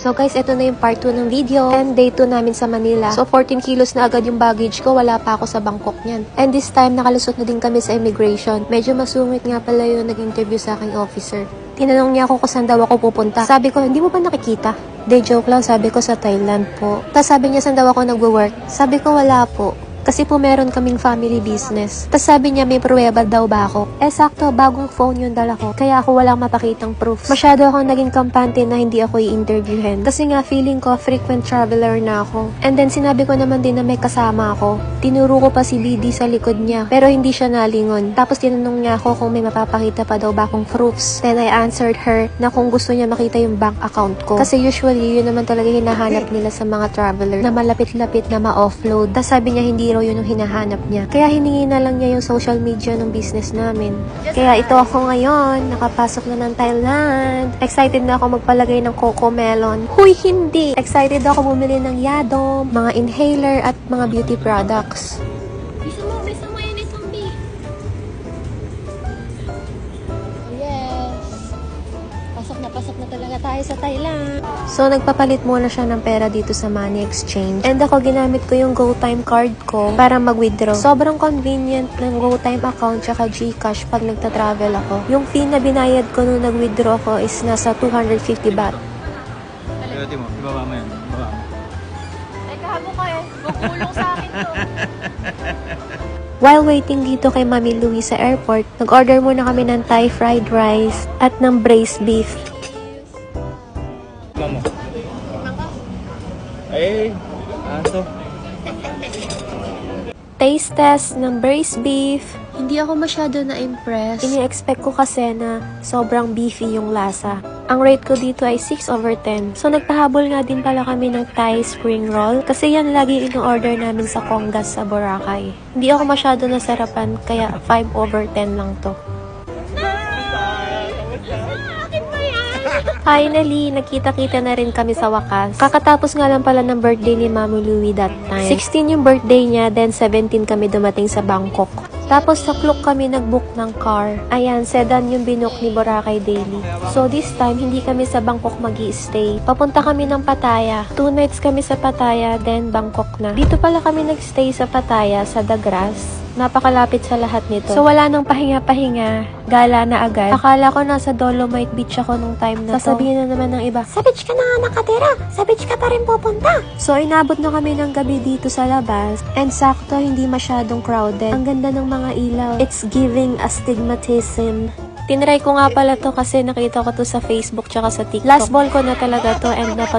So guys, ito na yung part 2 ng video and day 2 namin sa Manila. So 14 kilos na agad yung baggage ko, wala pa ako sa Bangkok niyan. And this time, nakalusot na din kami sa immigration. Medyo masungit nga pala yung nag-interview sa aking officer. Tinanong niya ako kung saan daw ako pupunta. Sabi ko, hindi mo ba nakikita? De joke lang, sabi ko sa Thailand po. Tapos sabi niya, saan daw ako nagwo-work? Sabi ko, wala po. Kasi po meron kaming family business. Tapos sabi niya, may pruweba daw ba ako? Sakto, bagong phone yung dala ko. Kaya ako walang mapakitang proof. Masyado akong naging kampante na hindi ako i-interviewin. Kasi nga, feeling ko, frequent traveler na ako. And then, sinabi ko naman din na may kasama ako. Tinuro ko pa si BD sa likod niya. Pero hindi siya nalingon. Tapos tinanong niya ako kung may mapapakita pa daw ba akong proofs. Then I answered her na kung gusto niya makita yung bank account ko. Kasi usually, yun naman talaga hinahanap nila sa mga traveler. Na malapit-lapit na ma-offload. Tapos sabi niya, hindi raw yun yung hinahanap niya. Kaya hiningi na lang niya yung social media ng business namin. Kaya ito ako ngayon, nakapasok na ng Thailand. Excited na ako magpalagay ng Coco Melon. Huy, hindi! Excited ako bumili ng Yadom, mga inhaler at mga beauty products. Bisa mo yan ni zombie. Yes. Pasok na talaga tayo sa Thailand. So, nagpapalit muna siya ng pera dito sa Money Exchange. And ako, ginamit ko yung GoTime card ko para mag-withdraw. Sobrang convenient ng GoTime account tsaka GCash pag nagta-travel ako. Yung fee na binayad ko nung nag-withdraw ko is nasa 250 baht. Pwede mo, ibaba mo yan. Ibaba mo. Ay, kahabo ka eh. Gugulong sa akin to. While waiting dito kay Mami Louie sa airport, nag-order muna kami ng Thai fried rice at ng braised beef. Mamo. Ay, aso. Taste test ng braised beef. Hindi ako masyado na-impress. Ini-expect ko kasi na sobrang beefy yung lasa. Ang rate ko dito ay 6/10. So, nagpahabol nga din pala kami ng Thai spring roll. Kasi yan lagi in-order namin sa Congas sa Boracay. Hindi ako masyado nasarapan, kaya 5/10 lang to. Finally, nakita-kita na rin kami sa wakas. Kakatapos nga lang pala ng birthday ni Mami Louie that time. 16 yung birthday niya, then 17 kami dumating sa Bangkok. Tapos sa Klook kami nag-book ng car. Ayan, sedan yung binook ni Boracay Daily. So this time, hindi kami sa Bangkok magi-stay. Papunta kami ng Pattaya. 2 nights kami sa Pattaya, then Bangkok na. Dito pala kami nag-stay sa Pattaya, sa The Grass. Napakalapit sa lahat nito. So wala nang pahinga-pahinga. Gala na agad. Akala ko nasa Dolomite Beach ako nung time na to. Sasabihin na naman ng iba, sa beach ka na nakatira. Sa beach ka pa rin pupunta. So inabot na kami ng gabi dito sa labas. And sakto, hindi masyadong crowded. Ang ganda ng mga ilaw. It's giving astigmatism. Tinry ko nga pala to kasi nakita ko to sa Facebook tsaka sa TikTok. Last ball ko na talaga to and